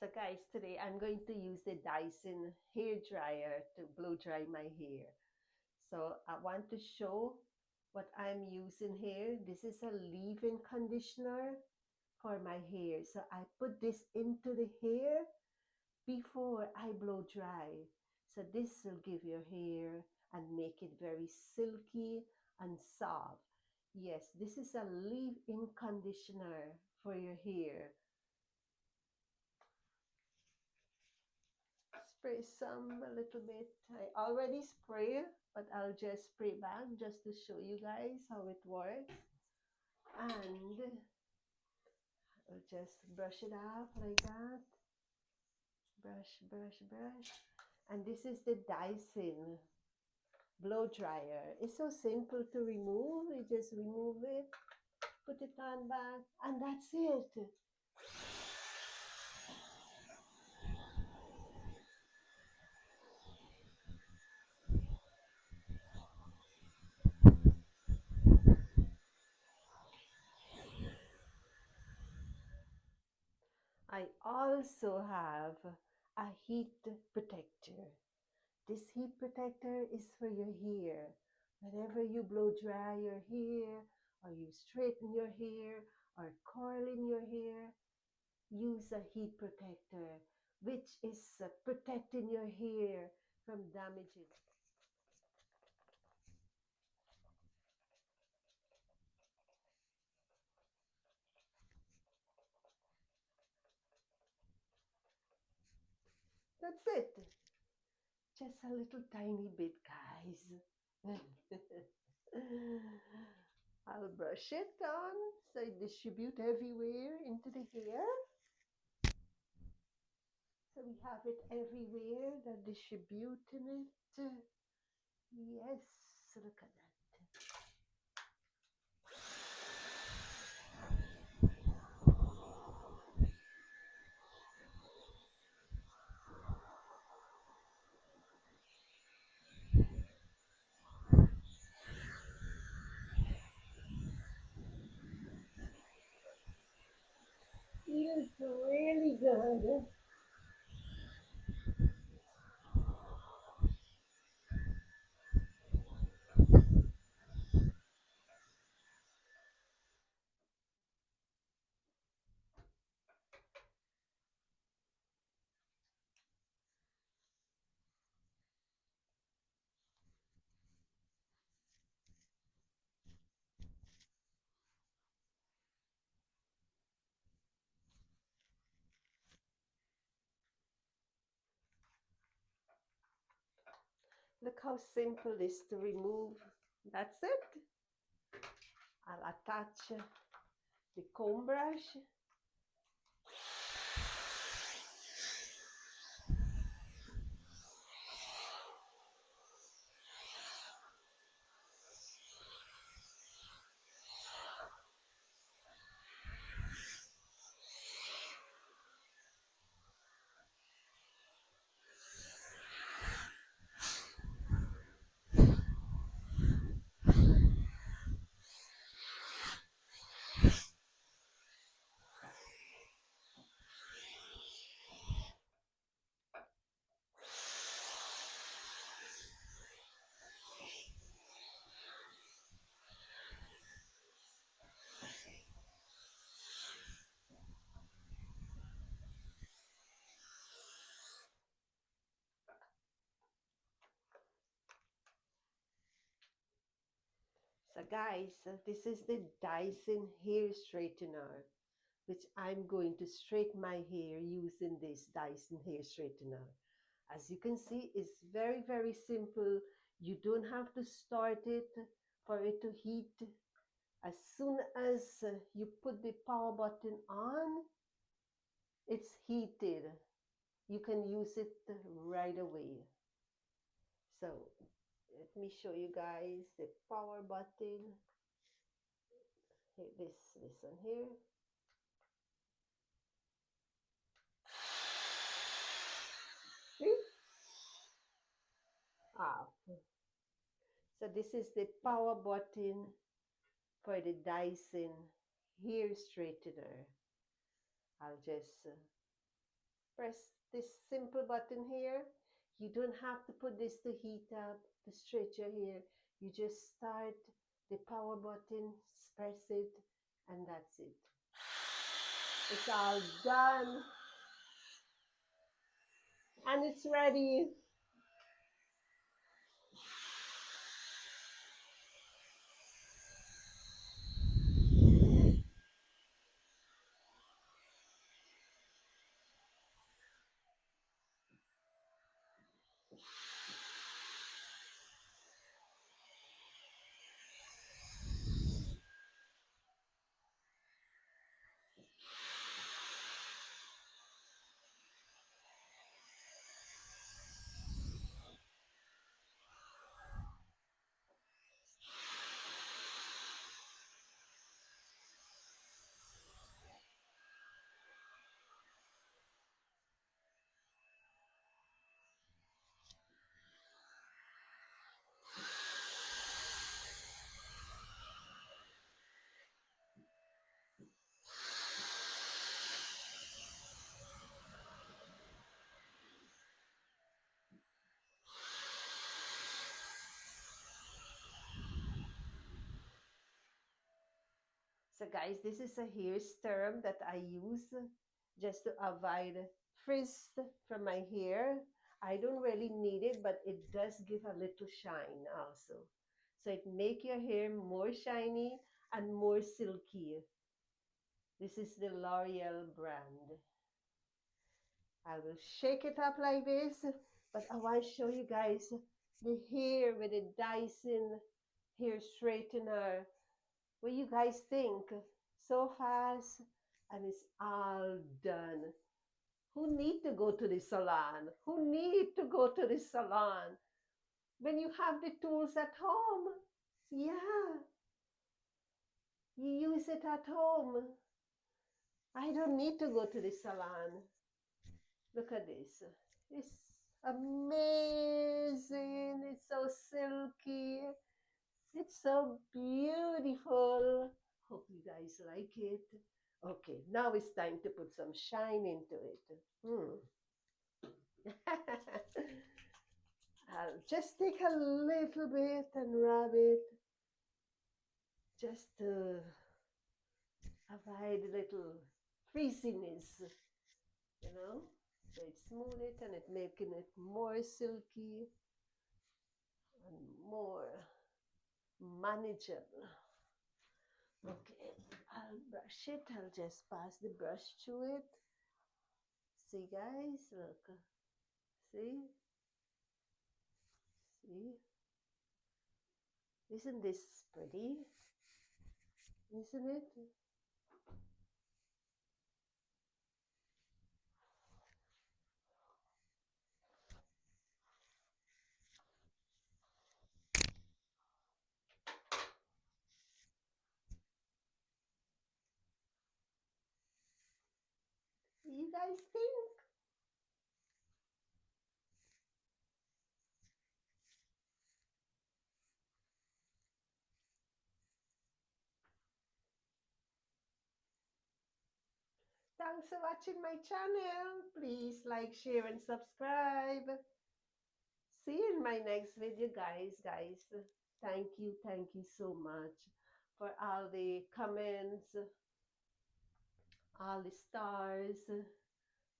So guys, today I'm going to use the Dyson hair dryer to blow dry my hair. So I want to show what I'm using here. This is a leave-in conditioner for my hair. So I put this into the hair before I blow dry. So this will give your hair and make it very silky and soft. Yes, this is a leave-in conditioner for your hair. Spray some a little bit. I already spray, but I'll just spray back just to show you guys how it works. And I'll just brush it up like that. Brush, brush, brush. And this is the Dyson blow dryer. It's so simple to remove. You just remove it, put it on back, and that's it. I also have a heat protector. This heat protector is for your hair. Whenever you blow dry your hair, or you straighten your hair, or curl in your hair, use a heat protector, which is protecting your hair from damaging. That's it. Just a little tiny bit, guys. I'll brush it on so it distribute everywhere into the hair. So we have it everywhere, the distributing it. Yes, look at that. Feels really good. Look how simple it is to remove. That's it. I'll attach the comb brush. So guys, this is the Dyson hair straightener, which I'm going to straighten my hair using this Dyson hair straightener. As you can see, it's very, very simple. You don't have to start it for it to heat. As soon as you put the power button on, it's heated. You can use it right away. So let me show you guys the power button. Here, this one here. See? Off. So this is the power button for the Dyson hair straightener. I'll just Press this simple button here. You don't have to put this to heat up the stretcher here. You just start the power button, press it, and that's it. It's all done and it's ready. So guys, this is a hair serum that I use just to avoid frizz from my hair. I don't really need it, but it does give a little shine also. So it make your hair more shiny and more silky. This is the L'Oreal brand. I will shake it up like this, but I want to show you guys the hair with the Dyson hair straightener. What you guys think? So fast and it's all done. Who need to go to the salon? Who need to go to the salon when you have the tools at home? Yeah, you use it at home. I don't need to go to the salon. Look at this. It's amazing. It's so silky. It's so beautiful. Hope you guys like it. Okay, now it's time to put some shine into it. Hmm. I'll just take a little bit and rub it just to avoid a little frizziness, you know? So it smooth it and it making it more silky and more manageable. Okay, I'll brush it. I'll just pass the brush through it. See, guys, look. See? See? Isn't this pretty? Isn't it? You guys think? Thanks for watching my channel. Please like, share, and subscribe. See you in my next video, guys. Thank you so much for all the comments, all the stars.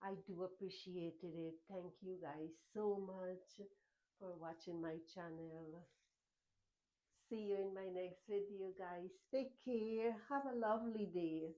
I do appreciate it. Thank you guys so much for watching my channel. See you in my next video, guys. Take care. Have a lovely day.